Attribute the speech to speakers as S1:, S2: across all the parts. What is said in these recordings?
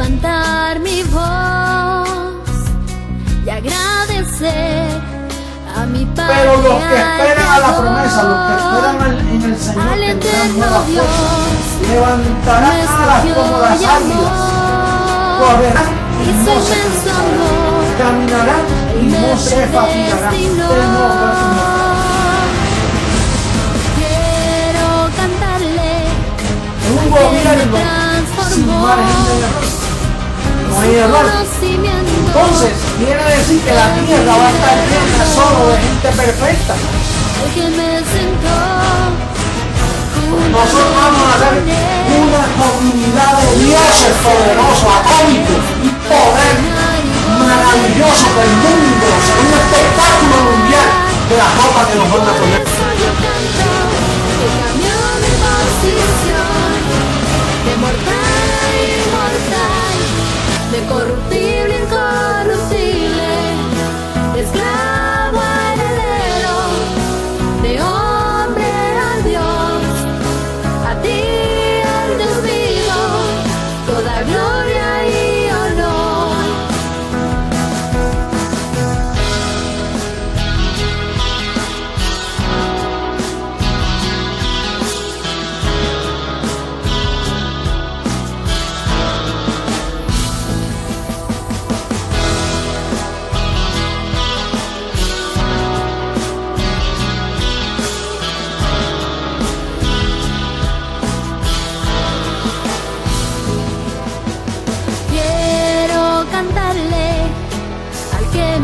S1: levantar mi voz y agradecer a mi Padre.
S2: Pero los que esperan a la promesa, los que esperan en el Señor, tendrán nuevas fuerzas, levantarán alas como las águilas, correrán y no se cansarán, caminarán y no se fatigarán.
S1: Quiero cantarle
S2: un gobierno sin margen de error. No hay error. Entonces, quiere decir que la tierra va a estar llena solo de gente perfecta. Nosotros vamos a ser una comunidad de dioses poderosos, atómicos y poder maravilloso del mundo. Será un espectáculo mundial de la ropa que nos van a poner.
S1: De mortal a inmortal, de corruptible a incorruptible, de esclavo a heredero, de hombre a Dios, a ti al Dios vivo, toda gloria y honor.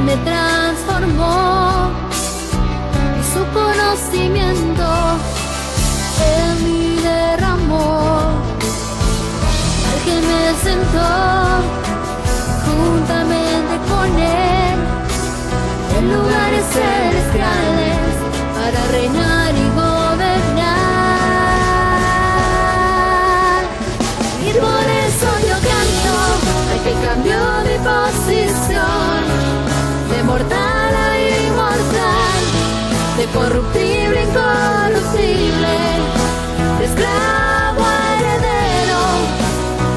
S1: Me transformó y su conocimiento en mí derramó, al que me sentó juntamente con él en lugares celestiales para reinar y gobernar. Y por eso yo canto al que cambió mi posición, de mortal a inmortal, de corruptible a incorruptible, de esclavo a heredero,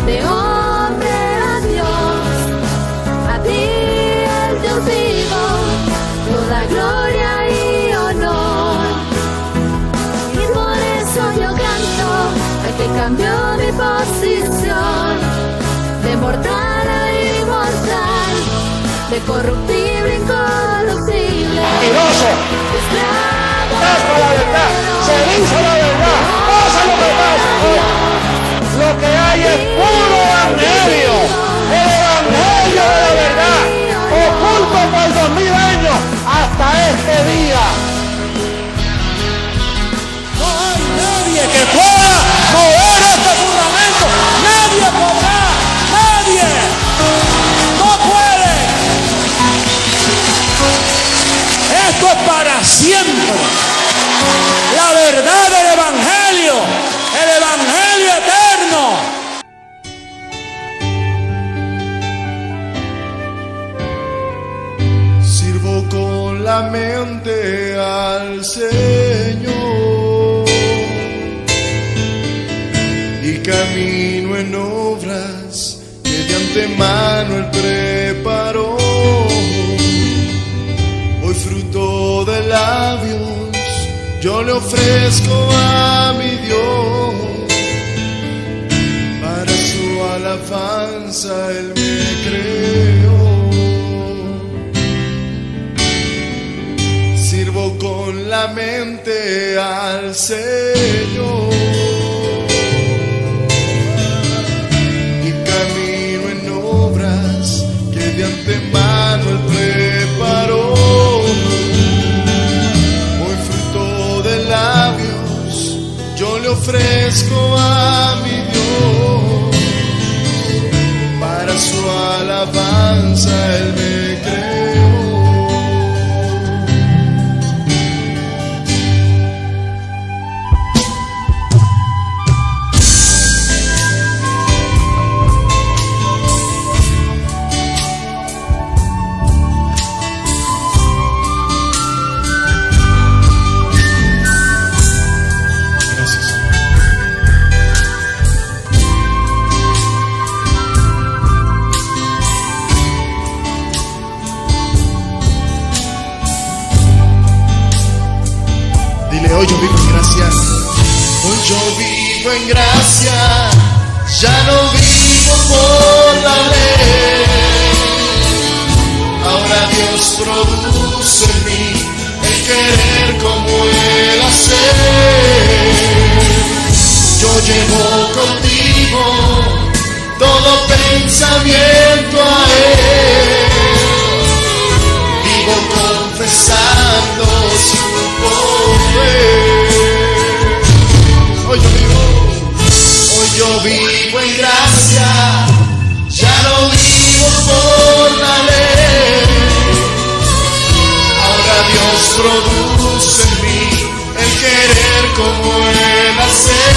S1: de hombre a Dios, a ti el Dios vivo, toda gloria y honor. Y por eso yo canto al que cambió mi posición, de mortal a inmortal, de corruptible a incorruptible.
S2: Mentiroso. Pasa la verdad, se dice la verdad, pasa lo que pasa. Lo que hay es puro evangelio, el evangelio de la verdad, oculto por 2000 años hasta este día. No hay nadie que pueda mover este fundamento, nadie podrá, nadie. No puede. Esto es para siempre. La verdad del evangelio, el evangelio eterno.
S3: Sirvo con la mente al Señor y camino en obras que de antemano Él preparó. Hoy fruto de labios yo le ofrezco a mi Dios, para su alabanza Él me creó. Sirvo con la mente al Señor y camino en obras que de antemano Él preparó. Hoy fruto de labios yo le ofrezco a mi Dios, para su alabanza Él me creó. vivo en gracia, ya no vivo por la ley. Ahora Dios produce en mí el querer como el hacer. Yo llevo contigo todo pensamiento a Él. Vivo confesando su poder. Hoy yo vivo en gracia, ya no vivo por la ley. Ahora Dios produce en mí el querer como el hacer.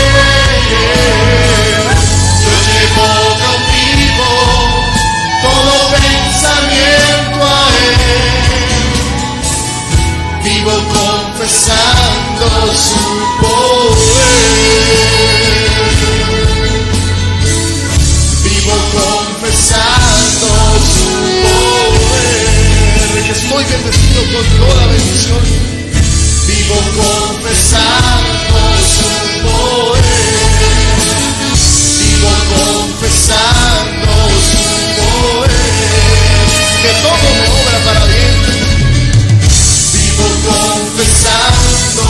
S3: Yo llevo conmigo todo pensamiento a Él. Vivo confesando su poder. Vivo confesando su poder. Que estoy bendecido con toda bendición. Vivo confesando su poder. Vivo confesando su poder. Que todo me obra para bien. Vivo confesando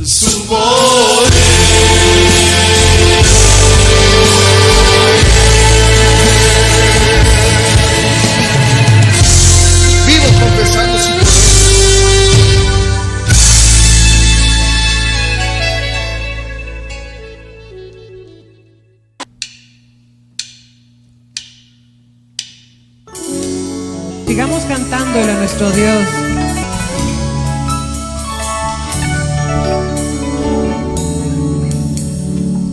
S3: su poder. Vivo confesando su poder.
S4: Sigamos cantándole a nuestro Dios.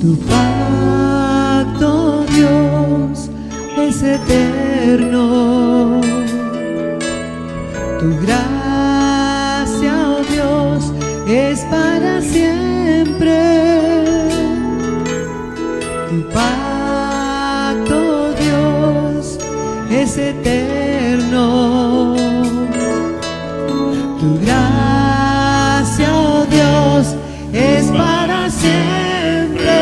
S4: Tu pacto, Dios, es eterno. Tu gracia, oh Dios, es para siempre. Tu pacto, Dios, es eterno. Tu gracia, oh Dios, es para siempre.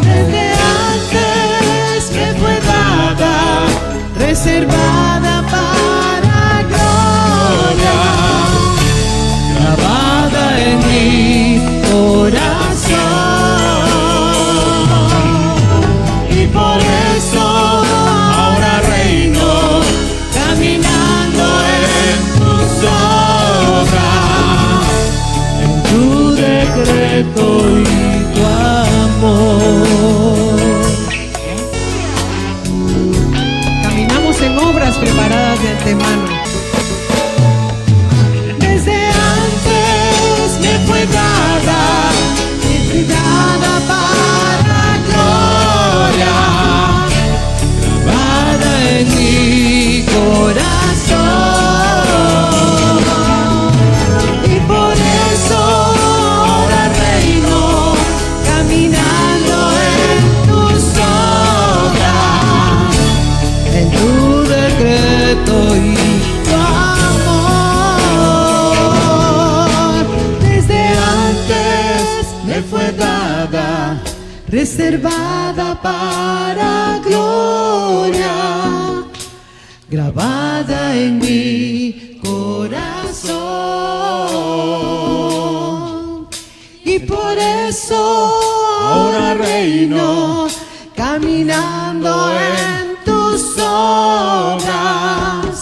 S4: Desde antes me fue dada, reservada para gloria, grabada en mi corazón. Y por eso ahora reino, caminando en tus obras, en tu decreto y tu amor. Caminamos en obras preparadas de antemano. Desde antes me fue dada, dada para gloria, grabada en mi corazón. Y por eso ahora reino, caminando en tus obras, en tu decreto y tu amor. Desde antes me fue dada, reservada para gloria, grabada en mi corazón. Y por eso ahora reino, caminando en tus obras,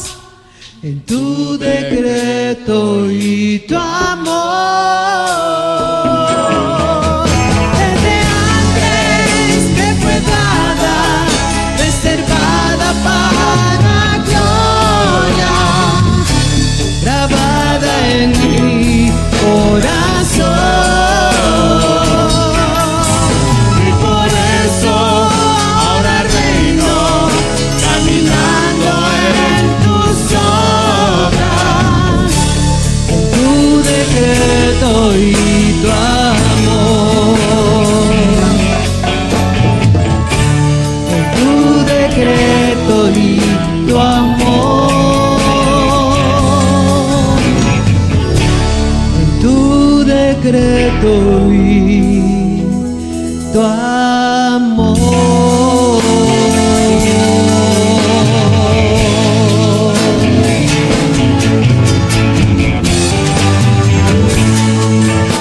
S4: en tu decreto y tu amor. Desde antes me fue dada, reservada para gloria, grabada en mi corazón. Y por eso ahora reino, caminando en tus obras, en tu decreto y tu amor. En tu decreto y tu amor. decreto y tu amor.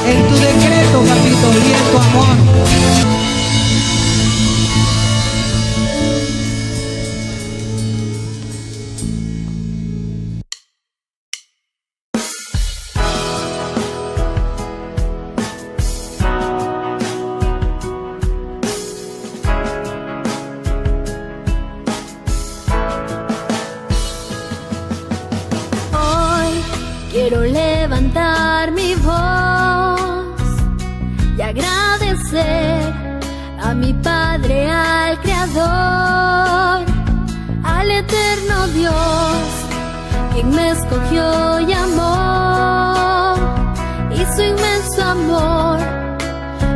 S4: En tu decreto, papito, y en tu amor.
S1: Quiero levantar mi voz y agradecer a mi Padre, al Creador, al eterno Dios, quien me escogió y amó, y su inmenso amor,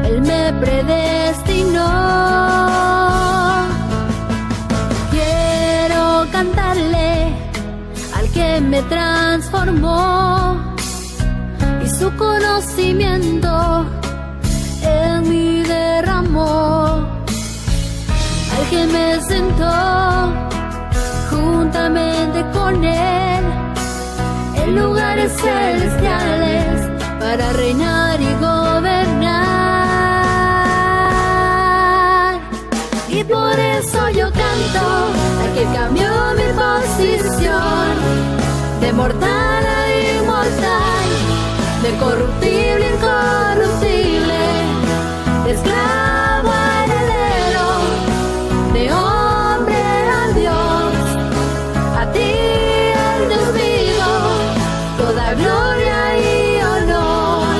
S1: Él me predestinó. Quiero cantarle al que me transformó y su conocimiento en mí derramó, al que me sentó juntamente con Él en lugares celestiales para reinar y gobernar. Y por eso yo canto al que cambió mi posición de mortal a inmortal, de corruptible a incorruptible, de esclavo a heredero, de hombre a Dios. A ti, el Dios vivo, toda gloria y honor.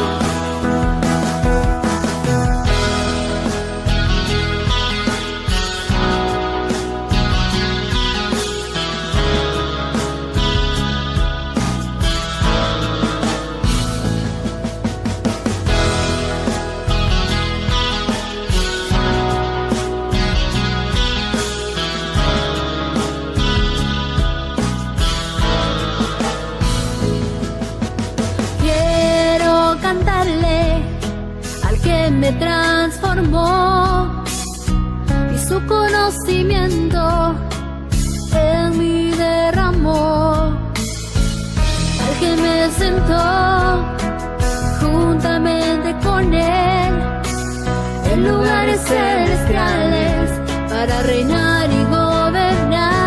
S1: Me transformó y su conocimiento en mí derramó, al que me sentó juntamente con Él en lugares celestiales para reinar y gobernar.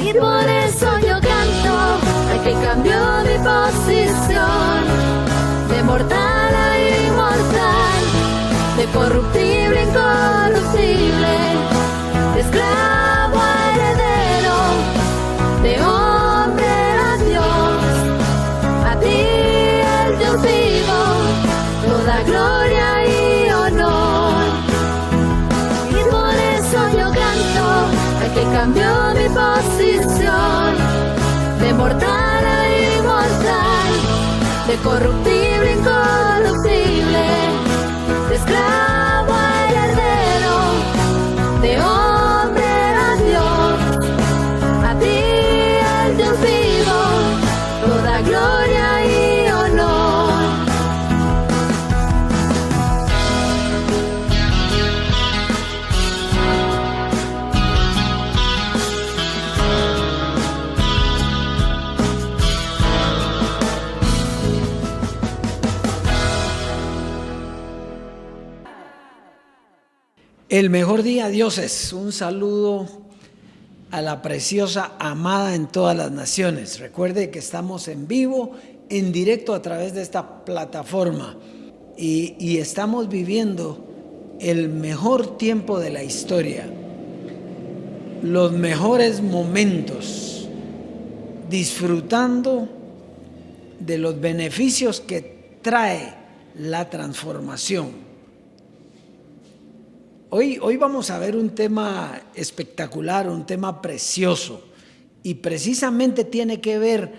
S1: Y por eso yo canto al que cambió mi posición de mortal a inmortal, de corruptible a incorruptible, de esclavo a heredero, de hombre a Dios. A ti, el Dios vivo, toda gloria y honor. Y por eso yo canto al que cambió mi posición de mortal a inmortal, de corruptible a incorruptible, de esclavo a heredero, de hombre a Dios. A ti, el Dios vivo, toda gloria y honor.
S5: El mejor día, dioses. Un saludo a la preciosa amada en todas las naciones. Recuerde que estamos en vivo, en directo a través de esta plataforma y estamos viviendo el mejor tiempo de la historia, los mejores momentos, disfrutando de los beneficios que trae la transformación. Hoy vamos a ver un tema espectacular, un tema precioso, y precisamente tiene que ver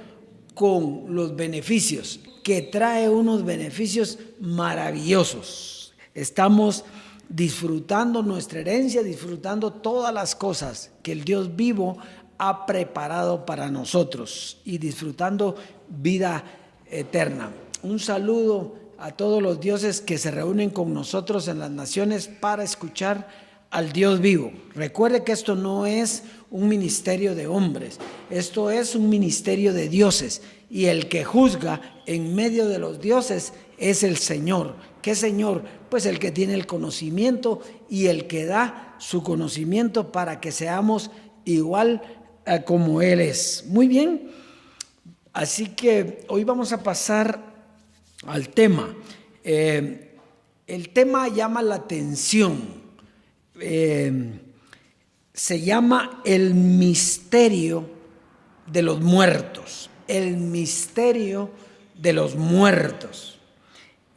S5: con los beneficios, que trae unos beneficios maravillosos. Estamos disfrutando nuestra herencia, disfrutando todas las cosas que el Dios vivo ha preparado para nosotros y disfrutando vida eterna. Un saludo a todos los dioses que se reúnen con nosotros en las naciones para escuchar al Dios vivo. Recuerde que esto no es un ministerio de hombres, esto es un ministerio de dioses, y el que juzga en medio de los dioses es el Señor. ¿Qué Señor? Pues el que tiene el conocimiento y el que da su conocimiento para que seamos igual como Él es. Muy bien, así que hoy vamos a pasar al tema. El tema llama la atención. Se llama el misterio de los muertos. El misterio de los muertos.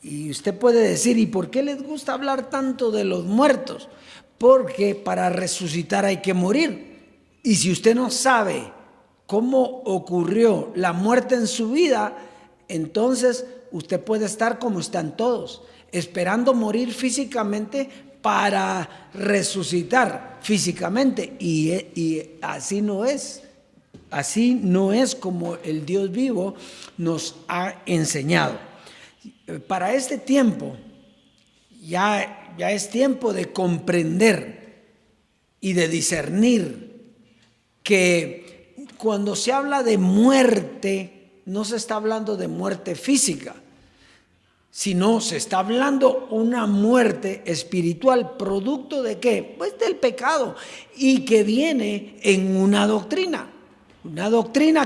S5: Y usted puede decir, ¿y por qué les gusta hablar tanto de los muertos? Porque para resucitar hay que morir. Y si usted no sabe cómo ocurrió la muerte en su vida, entonces usted puede estar como están todos, esperando morir físicamente para resucitar físicamente. Y así no es. Así no es como el Dios vivo nos ha enseñado. Para este tiempo, ya es tiempo de comprender y de discernir que cuando se habla de muerte, no se está hablando de muerte física, sino se está hablando una muerte espiritual, producto de ¿qué? Pues del pecado, y que viene en una doctrina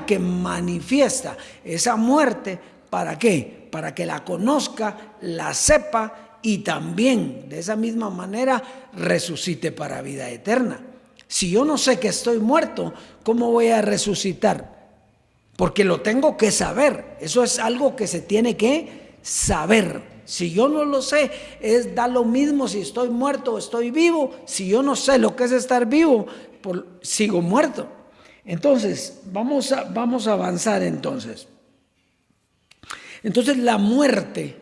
S5: que manifiesta esa muerte. ¿Para qué? Para que la conozca, la sepa y también de esa misma manera resucite para vida eterna. Si yo no sé que estoy muerto, ¿cómo voy a resucitar? Porque lo tengo que saber. Eso es algo que se tiene que saber. Si yo no lo sé, da lo mismo si estoy muerto o estoy vivo. Si yo no sé lo que es estar vivo, sigo muerto. Entonces, vamos a avanzar entonces. Entonces, la muerte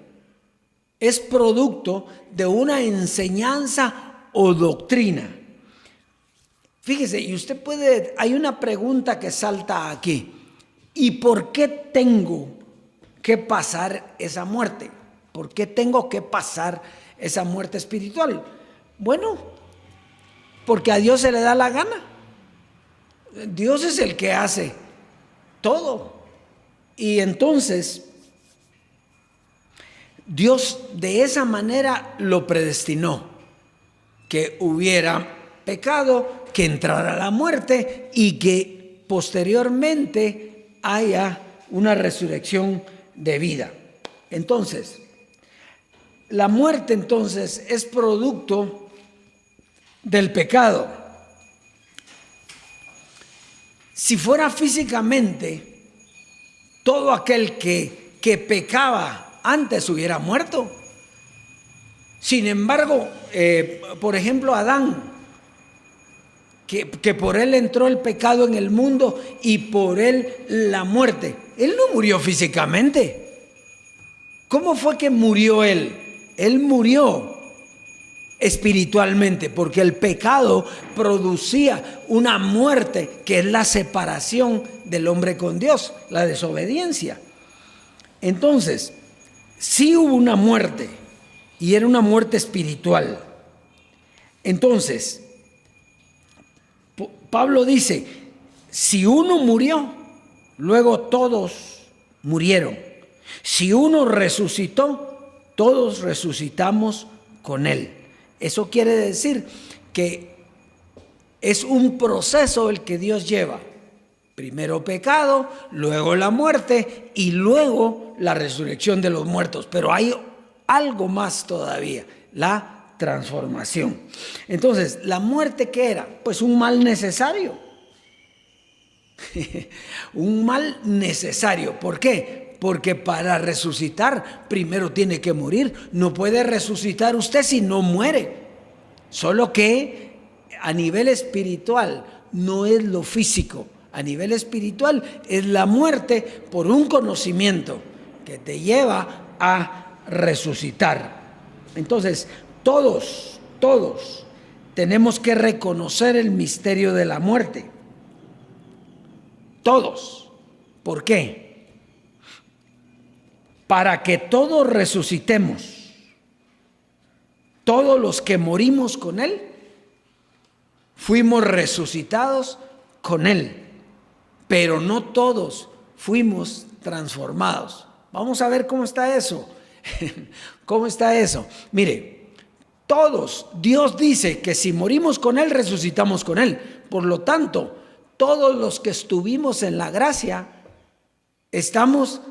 S5: es producto de una enseñanza o doctrina. Fíjese, y usted hay una pregunta que salta aquí. ¿Y por qué tengo que pasar esa muerte? ¿Por qué tengo que pasar esa muerte espiritual? Bueno, porque a Dios se le da la gana. Dios es el que hace todo. Y entonces, Dios de esa manera lo predestinó. Que hubiera pecado, que entrara la muerte y que posteriormente haya una resurrección de vida. Entonces, la muerte entonces es producto del pecado. Si fuera físicamente, todo aquel que pecaba antes hubiera muerto. Sin embargo, por ejemplo, Adán, que por él entró el pecado en el mundo y por él la muerte. Él no murió físicamente. ¿Cómo fue que murió él? Él murió espiritualmente, porque el pecado producía una muerte que es la separación del hombre con Dios, la desobediencia. Entonces, sí hubo una muerte y era una muerte espiritual. Entonces, Pablo dice, si uno murió, luego todos murieron. Si uno resucitó, todos resucitamos con él. Eso quiere decir que es un proceso el que Dios lleva. Primero pecado, luego la muerte y luego la resurrección de los muertos. Pero hay algo más todavía, la transformación. Entonces, ¿la muerte qué era? Pues un mal necesario. Un mal necesario. ¿Por qué? Porque para resucitar primero tiene que morir. No puede resucitar usted si no muere. Solo que a nivel espiritual no es lo físico. A nivel espiritual es la muerte por un conocimiento que te lleva a resucitar. Entonces, todos tenemos que reconocer el misterio de la muerte. Todos. ¿Por qué? Para que todos resucitemos. Todos los que morimos con Él, fuimos resucitados con Él. Pero no todos fuimos transformados. Vamos a ver cómo está eso. ¿Cómo está eso? Mire, todos, Dios dice que si morimos con Él, resucitamos con Él. Por lo tanto, todos los que estuvimos en la gracia, estamos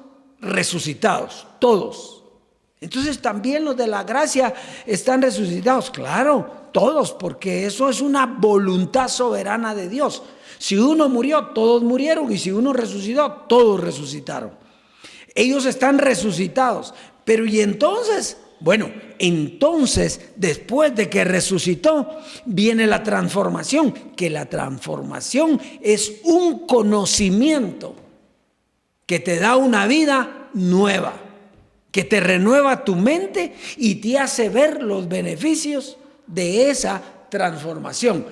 S5: resucitados, todos. Entonces también los de la gracia están resucitados. Claro, todos, porque eso es una voluntad soberana de Dios. Si uno murió, todos murieron, y si uno resucitó, todos resucitaron. Ellos están resucitados. Pero ¿y entonces? Bueno, entonces, después de que resucitó, viene la transformación, que la transformación es un conocimiento que te da una vida nueva, que te renueva tu mente y te hace ver los beneficios de esa transformación.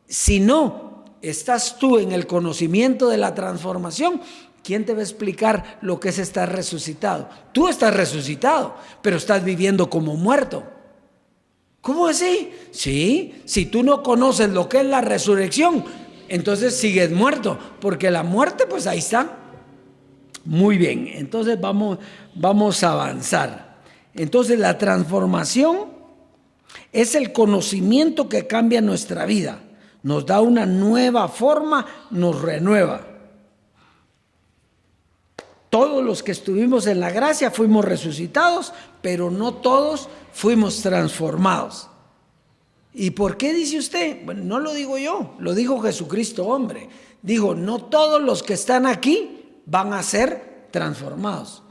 S5: Si no estás tú en el conocimiento de la transformación, ¿quién te va a explicar lo que es estar resucitado? Tú estás resucitado, pero estás viviendo como muerto. ¿Cómo así? Sí, si tú no conoces lo que es la resurrección, entonces sigues muerto, porque la muerte pues ahí está. Muy bien, entonces vamos a avanzar. Entonces la transformación es el conocimiento que cambia nuestra vida, nos da una nueva forma, nos renueva. Todos los que estuvimos en la gracia fuimos resucitados, pero no todos fuimos transformados. ¿Y por qué dice usted? Bueno, no lo digo yo, lo dijo Jesucristo hombre. Dijo, no todos los que están aquí van a ser transformados.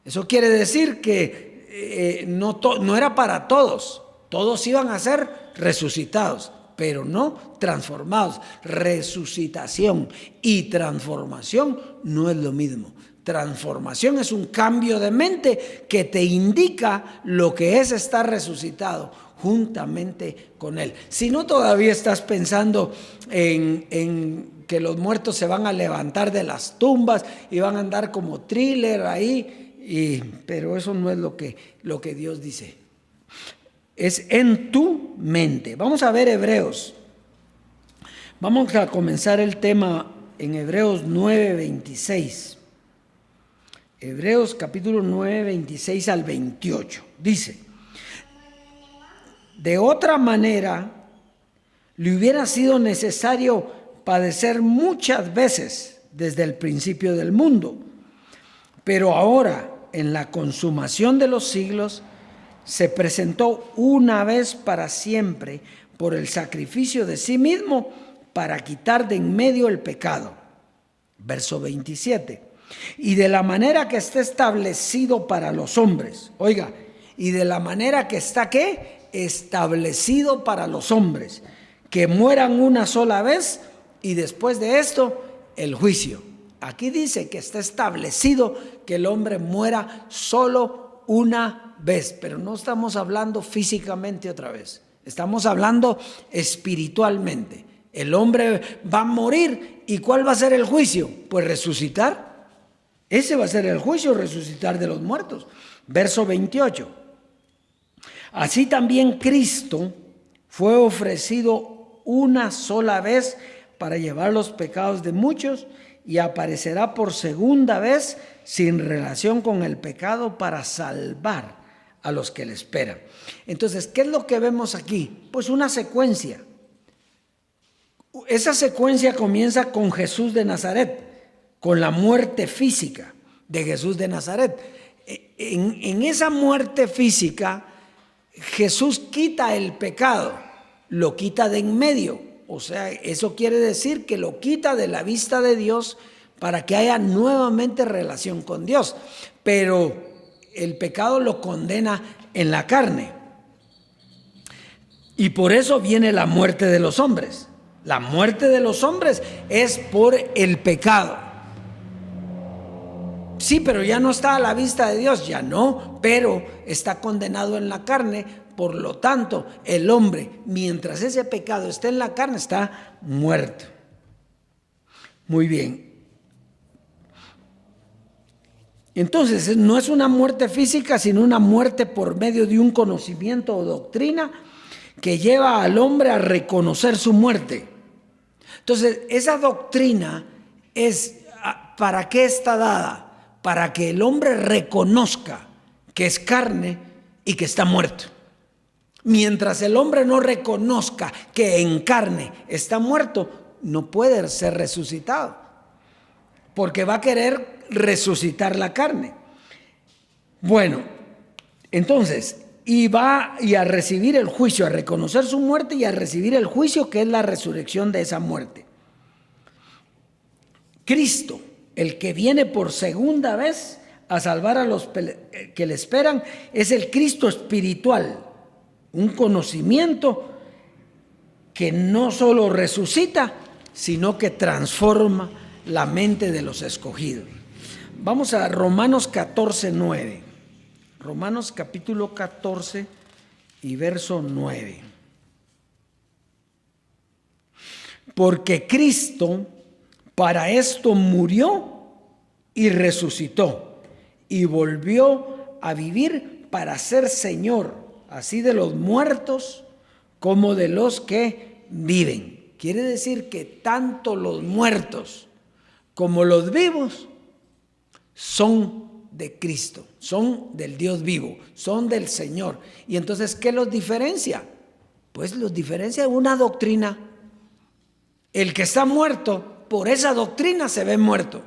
S5: Eso quiere decir que no era para todos. Todos iban a ser resucitados, pero no transformados. Resucitación y transformación no es lo mismo. Transformación es un cambio de mente que te indica lo que es estar resucitado juntamente con Él. Si no, todavía estás pensando en que los muertos se van a levantar de las tumbas y van a andar como thriller ahí, pero eso no es lo que Dios dice. Es en tu mente. Vamos a ver Hebreos. Vamos a comenzar el tema en Hebreos 9:26. Hebreos capítulo 9, 26 al 28. Dice, de otra manera, le hubiera sido necesario padecer muchas veces desde el principio del mundo. Pero ahora, en la consumación de los siglos, se presentó una vez para siempre por el sacrificio de sí mismo para quitar de en medio el pecado. Verso 27. Y de la manera que está establecido para los hombres. Oiga, y de la manera que está, ¿qué? Establecido para los hombres, que mueran una sola vez y después de esto el juicio. Aquí dice que está establecido que el hombre muera solo una vez, pero no estamos hablando físicamente otra vez, estamos hablando espiritualmente. El hombre va a morir, ¿y cuál va a ser el juicio? Pues resucitar. Ese va a ser el juicio, resucitar de los muertos. Verso 28. Así también Cristo fue ofrecido una sola vez para llevar los pecados de muchos y aparecerá por segunda vez sin relación con el pecado para salvar a los que le esperan. Entonces, ¿qué es lo que vemos aquí? Pues una secuencia. Esa secuencia comienza con Jesús de Nazaret, con la muerte física de Jesús de Nazaret. En esa muerte física, Jesús quita el pecado, lo quita de en medio. O sea, eso quiere decir que lo quita de la vista de Dios para que haya nuevamente relación con Dios. Pero el pecado lo condena en la carne. Y por eso viene la muerte de los hombres. La muerte de los hombres es por el pecado. Sí, pero ya no está a la vista de Dios, ya no, pero está condenado en la carne. Por lo tanto, el hombre, mientras ese pecado esté en la carne, está muerto. Muy bien. Entonces, no es una muerte física, sino una muerte por medio de un conocimiento o doctrina que lleva al hombre a reconocer su muerte. Entonces, esa doctrina es, ¿para qué está dada? Para que el hombre reconozca que es carne y que está muerto. Mientras el hombre no reconozca que en carne está muerto, no puede ser resucitado, porque va a querer resucitar la carne. Bueno, entonces, y va a recibir el juicio, a reconocer su muerte y a recibir el juicio, que es la resurrección de esa muerte. Cristo, el que viene por segunda vez a salvar a los que le esperan, es el Cristo espiritual, un conocimiento que no solo resucita, sino que transforma la mente de los escogidos. Vamos a Romanos 14, 9. Romanos capítulo 14 y verso 9. Porque Cristo para esto murió y resucitó y volvió a vivir para ser Señor, así de los muertos como de los que viven. Quiere decir que tanto los muertos como los vivos son de Cristo, son del Dios vivo, son del Señor. Y entonces, ¿qué los diferencia? Pues los diferencia una doctrina. El que está muerto, por esa doctrina se ve muerto.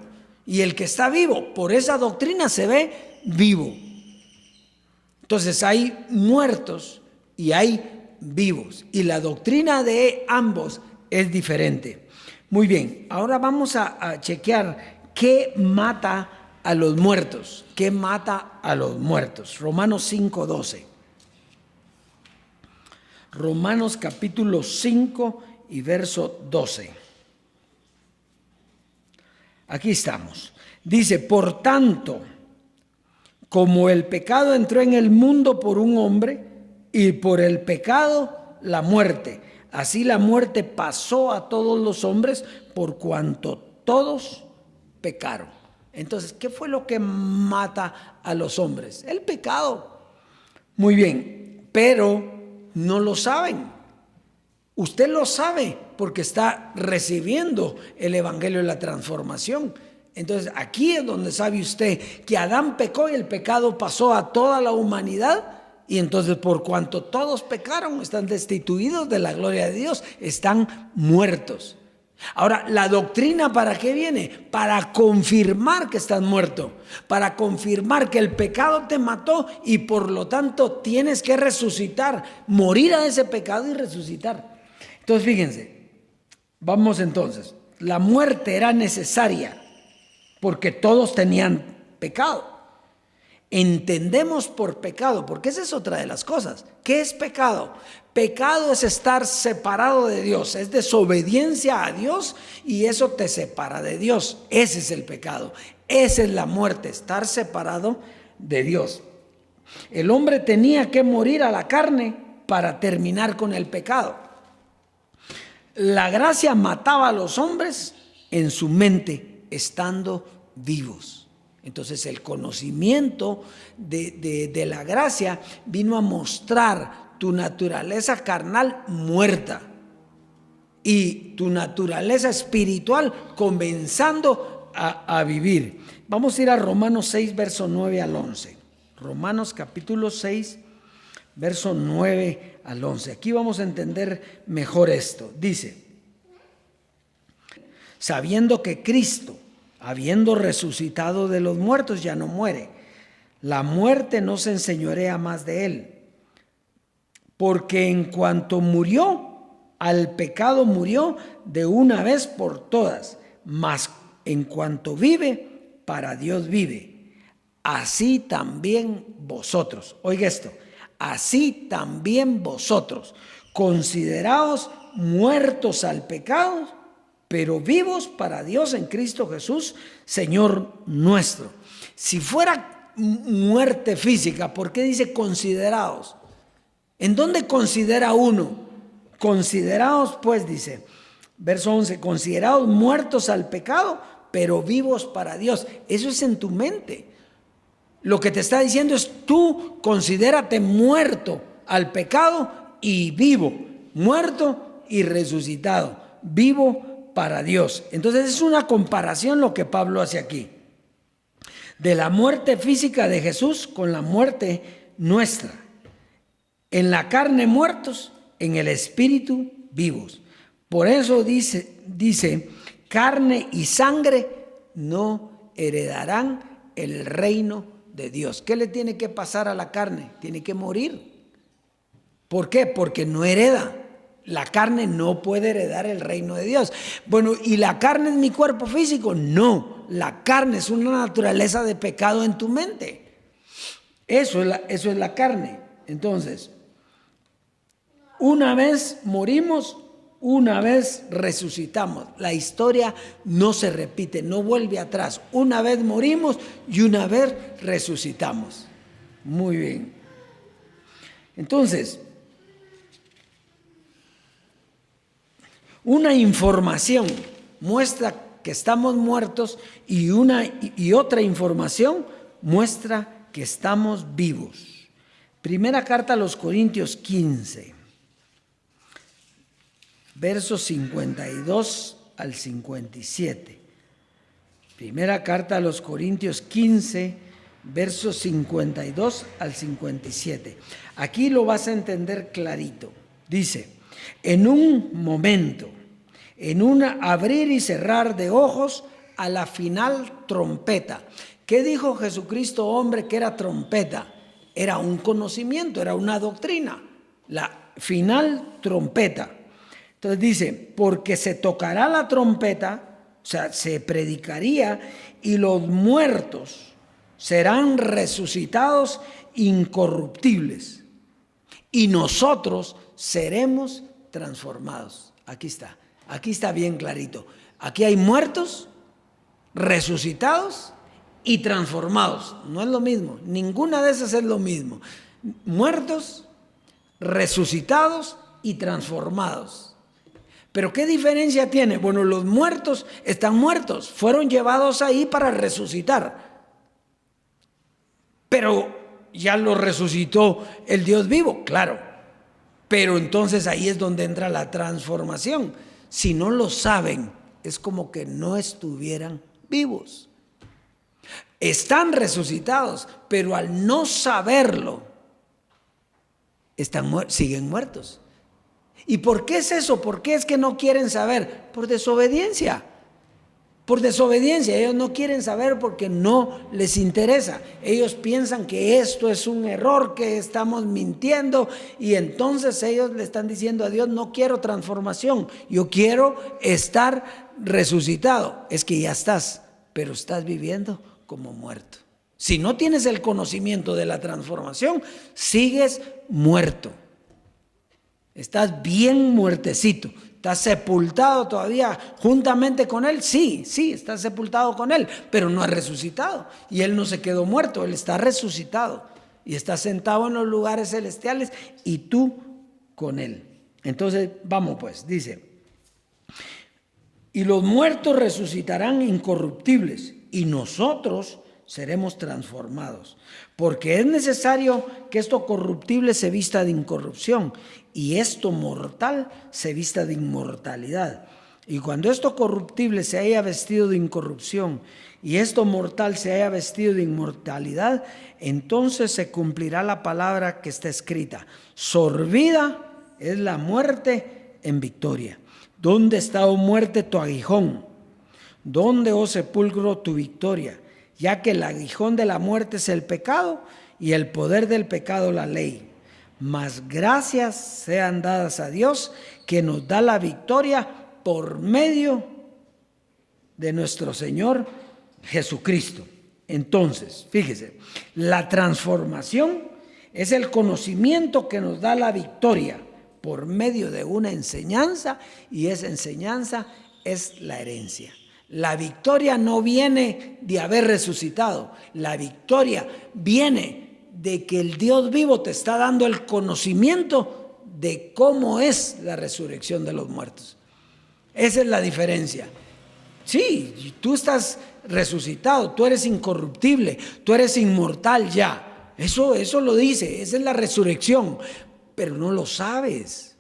S5: Y el que está vivo, por esa doctrina se ve vivo. Entonces hay muertos y hay vivos. Y la doctrina de ambos es diferente. Muy bien, ahora vamos a chequear qué mata a los muertos. ¿Qué mata a los muertos? Romanos 5:12. Romanos capítulo 5 y verso 12. Aquí estamos. Dice, por tanto, como el pecado entró en el mundo por un hombre, y por el pecado la muerte, así la muerte pasó a todos los hombres por cuanto todos pecaron. Entonces, ¿qué fue lo que mata a los hombres? El pecado. Muy bien, pero no lo saben. Usted lo sabe porque está recibiendo el evangelio de la transformación. Entonces, aquí es donde sabe usted que Adán pecó y el pecado pasó a toda la humanidad. Y entonces, por cuanto todos pecaron, están destituidos de la gloria de Dios, están muertos. Ahora, ¿la doctrina para qué viene? Para confirmar que estás muerto, para confirmar que el pecado te mató y por lo tanto tienes que resucitar, morir a ese pecado y resucitar. Entonces, fíjense, vamos entonces, la muerte era necesaria porque todos tenían pecado. Entendemos por pecado, porque esa es otra de las cosas. ¿Qué es pecado? Pecado es estar separado de Dios, es desobediencia a Dios y eso te separa de Dios. Ese es el pecado, esa es la muerte, estar separado de Dios. El hombre tenía que morir a la carne para terminar con el pecado. La gracia mataba a los hombres en su mente, estando vivos. Entonces el conocimiento de la gracia vino a mostrar tu naturaleza carnal muerta y tu naturaleza espiritual comenzando a vivir. Vamos a ir a Romanos 6, verso 9 al 11. Romanos capítulo 6, verso 9 al 11. Aquí vamos a entender mejor esto. Dice, sabiendo que Cristo, habiendo resucitado de los muertos, ya no muere, la muerte no se enseñorea más de él. Porque en cuanto murió, al pecado murió de una vez por todas, mas en cuanto vive, para Dios vive. Así también vosotros, oiga esto, así también vosotros, consideraos muertos al pecado, pero vivos para Dios en Cristo Jesús, Señor nuestro. Si fuera muerte física, ¿por qué dice consideraos? ¿En dónde considera uno? Consideraos, pues, dice, verso 11, consideraos muertos al pecado, pero vivos para Dios. Eso es en tu mente. Lo que te está diciendo es: tú considérate muerto al pecado y vivo, muerto y resucitado, vivo para Dios. Entonces es una comparación lo que Pablo hace aquí, de la muerte física de Jesús con la muerte nuestra. En la carne muertos, en el espíritu vivos. Por eso dice, carne y sangre no heredarán el reino de Dios. ¿Qué le tiene que pasar a la carne? Tiene que morir. ¿Por qué? Porque no hereda. La carne no puede heredar el reino de Dios. Bueno, ¿y la carne es mi cuerpo físico? No, la carne es una naturaleza de pecado en tu mente. Eso es la carne. Entonces, una vez morimos, una vez resucitamos. La historia no se repite, no vuelve atrás. Una vez morimos y una vez resucitamos. Muy bien. Entonces, una información muestra que estamos muertos y otra información muestra que estamos vivos. Primera carta a los Corintios 15, versos 52 al 57. Primera carta a los Corintios 15, versos 52 al 57. Aquí lo vas a entender clarito. Dice: en un momento, en un abrir y cerrar de ojos, a la final trompeta. ¿Qué dijo Jesucristo, hombre, que era trompeta? Era un conocimiento, era una doctrina. La final trompeta. Entonces dice: porque se tocará la trompeta, o sea, se predicaría, y los muertos serán resucitados incorruptibles, y nosotros seremos transformados. Aquí está bien clarito. Aquí hay muertos, resucitados y transformados. No es lo mismo, ninguna de esas es lo mismo. Muertos, resucitados y transformados. ¿Pero qué diferencia tiene? Bueno, los muertos están muertos, fueron llevados ahí para resucitar. Pero ya los resucitó el Dios vivo, claro. Pero entonces ahí es donde entra la transformación. Si no lo saben, es como que no estuvieran vivos. Están resucitados, pero al no saberlo, siguen muertos. ¿Y por qué es eso? ¿Por qué es que no quieren saber? Por desobediencia. Por desobediencia. Ellos no quieren saber porque no les interesa. Ellos piensan que esto es un error, que estamos mintiendo, y entonces ellos le están diciendo a Dios: no quiero transformación, yo quiero estar resucitado. Es que ya estás, pero estás viviendo como muerto. Si no tienes el conocimiento de la transformación, sigues muerto. Estás bien muertecito. ¿Estás sepultado todavía juntamente con Él? Sí, estás sepultado con Él, pero no has resucitado. Y Él no se quedó muerto, Él está resucitado. Y está sentado en los lugares celestiales y tú con Él. Entonces, vamos pues, dice: y los muertos resucitarán incorruptibles y nosotros seremos transformados. Porque es necesario que esto corruptible se vista de incorrupción y esto mortal se vista de inmortalidad. Y cuando esto corruptible se haya vestido de incorrupción y esto mortal se haya vestido de inmortalidad, entonces se cumplirá la palabra que está escrita: sorbida es la muerte en victoria. ¿Dónde está, oh muerte, tu aguijón? ¿Dónde, oh sepulcro, tu victoria? Ya que el aguijón de la muerte es el pecado y el poder del pecado la ley. Mas gracias sean dadas a Dios, que nos da la victoria por medio de nuestro Señor Jesucristo. Entonces, fíjese, la transformación es el conocimiento que nos da la victoria por medio de una enseñanza, y esa enseñanza es la herencia. La victoria no viene de haber resucitado. La victoria viene de que el Dios vivo te está dando el conocimiento de cómo es la resurrección de los muertos. Esa es la diferencia. Sí, tú estás resucitado, tú eres incorruptible, tú eres inmortal ya. Eso lo dice, esa es la resurrección, pero no lo sabes.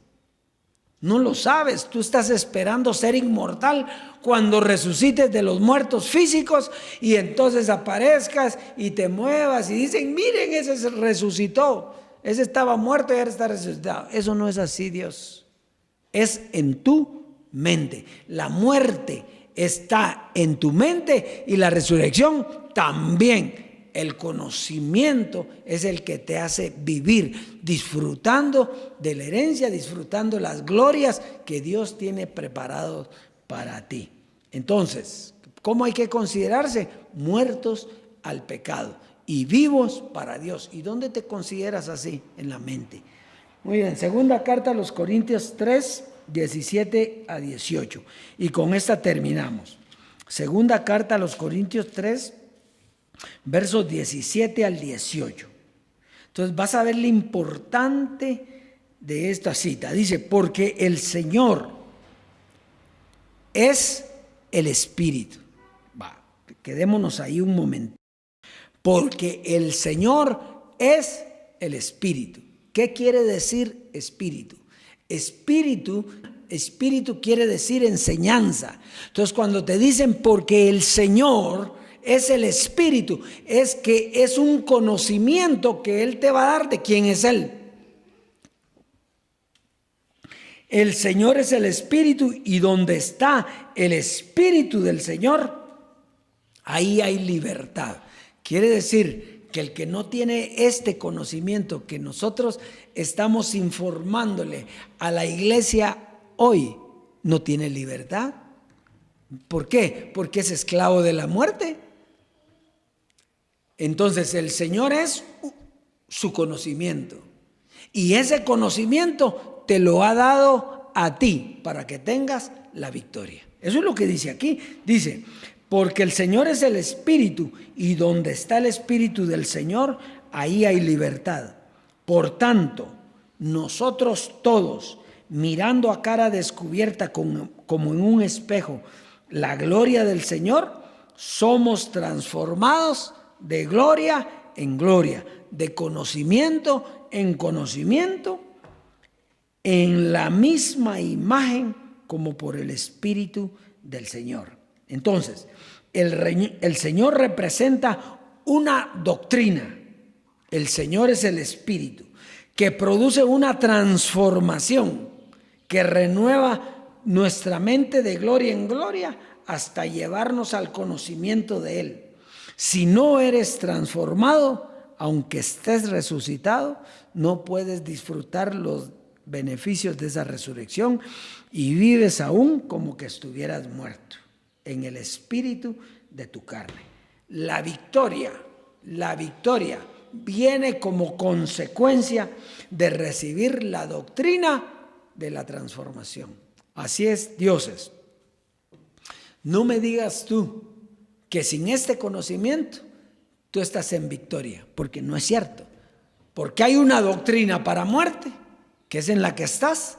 S5: No lo sabes, tú estás esperando ser inmortal cuando resucites de los muertos físicos y entonces aparezcas y te muevas y dicen, miren, ese se resucitó, ese estaba muerto y ahora está resucitado. Eso no es así, Dios. Es en tu mente. La muerte está en tu mente y la resurrección también. El conocimiento es el que te hace vivir disfrutando de la herencia, disfrutando las glorias que Dios tiene preparados para ti. Entonces, ¿cómo hay que considerarse? Muertos al pecado y vivos para Dios. ¿Y dónde te consideras así? En la mente. Muy bien, segunda carta a los Corintios 3, 17 a 18. Y con esta terminamos. Segunda carta a los Corintios 3, versos 17 al 18. Entonces vas a ver lo importante de esta cita. Dice, porque el Señor es el Espíritu. Quedémonos ahí un momento. Porque el Señor es el Espíritu. ¿Qué quiere decir Espíritu? Espíritu quiere decir enseñanza. Entonces cuando te dicen porque el Señor es el Espíritu, es que es un conocimiento que Él te va a dar de quién es Él. El Señor es el Espíritu y donde está el Espíritu del Señor, ahí hay libertad. Quiere decir que el que no tiene este conocimiento que nosotros estamos informándole a la iglesia hoy, no tiene libertad. ¿Por qué? Porque es esclavo de la muerte. Entonces el Señor es su conocimiento y ese conocimiento te lo ha dado a ti para que tengas la victoria. Eso es lo que dice aquí. Dice, porque el Señor es el Espíritu y donde está el Espíritu del Señor, ahí hay libertad. Por tanto, nosotros todos, mirando a cara descubierta como en un espejo la gloria del Señor, somos transformados de gloria en gloria, de conocimiento en conocimiento, en la misma imagen como por el Espíritu del Señor. Entonces, el Señor representa una doctrina. El Señor es el Espíritu que produce una transformación que renueva nuestra mente de gloria en gloria hasta llevarnos al conocimiento de Él. Si no eres transformado, aunque estés resucitado, no puedes disfrutar los beneficios de esa resurrección y vives aún como que estuvieras muerto en el espíritu de tu carne. La victoria viene como consecuencia de recibir la doctrina de la transformación. Así es, dioses. No me digas tú que sin este conocimiento tú estás en victoria, porque no es cierto. Porque hay una doctrina para muerte, que es en la que estás,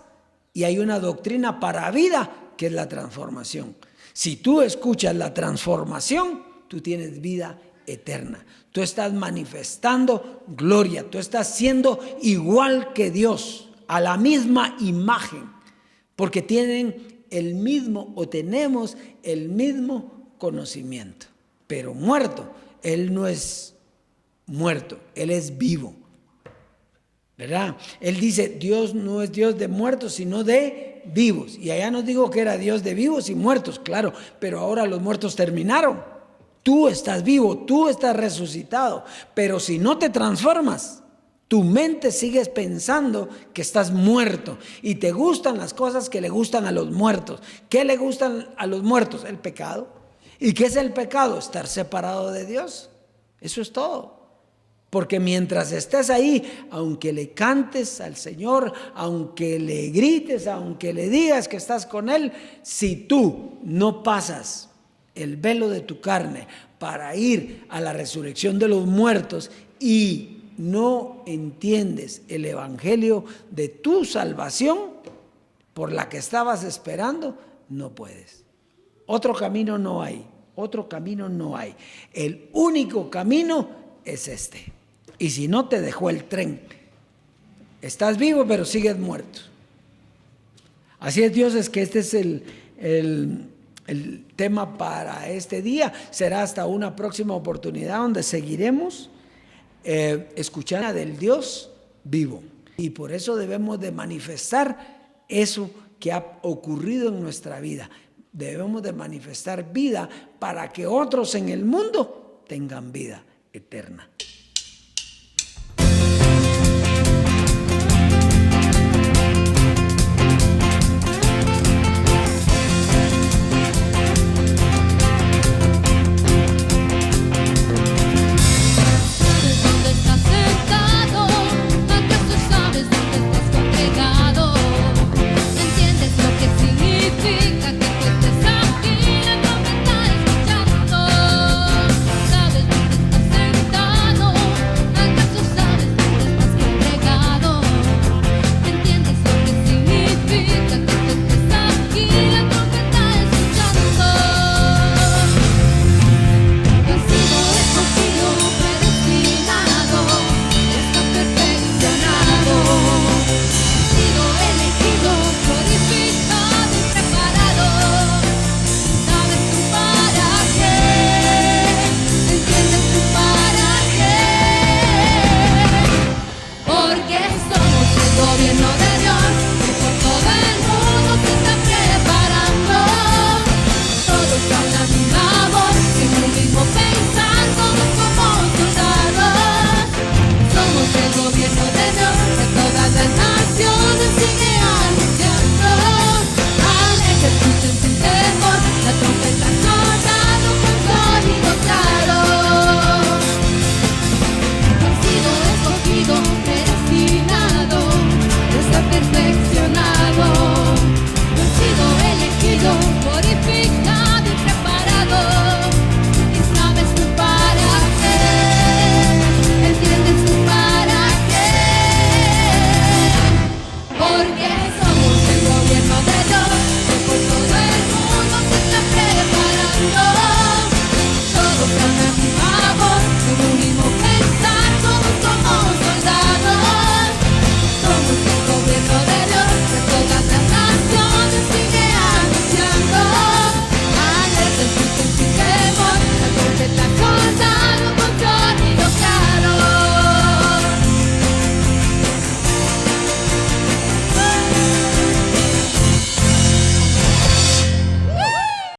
S5: y hay una doctrina para vida, que es la transformación. Si tú escuchas la transformación, tú tienes vida eterna. Tú estás manifestando gloria, tú estás siendo igual que Dios, a la misma imagen, porque tienen el mismo o tenemos el mismo conocimiento. Pero muerto, Él no es muerto, Él es vivo, ¿verdad? Él dice, Dios no es Dios de muertos, sino de vivos. Y allá nos dijo que era Dios de vivos y muertos, claro, pero ahora los muertos terminaron. Tú estás vivo, tú estás resucitado, pero si no te transformas, tu mente sigues pensando que estás muerto y te gustan las cosas que le gustan a los muertos. ¿Qué le gustan a los muertos? El pecado. ¿Y qué es el pecado? Estar separado de Dios. Eso es todo. Porque mientras estés ahí, aunque le cantes al Señor, aunque le grites, aunque le digas que estás con Él, si tú no pasas el velo de tu carne para ir a la resurrección de los muertos y no entiendes el evangelio de tu salvación por la que estabas esperando, no puedes. Otro camino no hay. Otro camino no hay. El único camino es este. Y si no, te dejó el tren. Estás vivo, pero sigues muerto. Así es, Dios, es que este es el tema para este día. Será hasta una próxima oportunidad donde seguiremos escuchando del Dios vivo. Y por eso debemos de manifestar eso que ha ocurrido en nuestra vida. Debemos de manifestar vida para que otros en el mundo tengan vida eterna.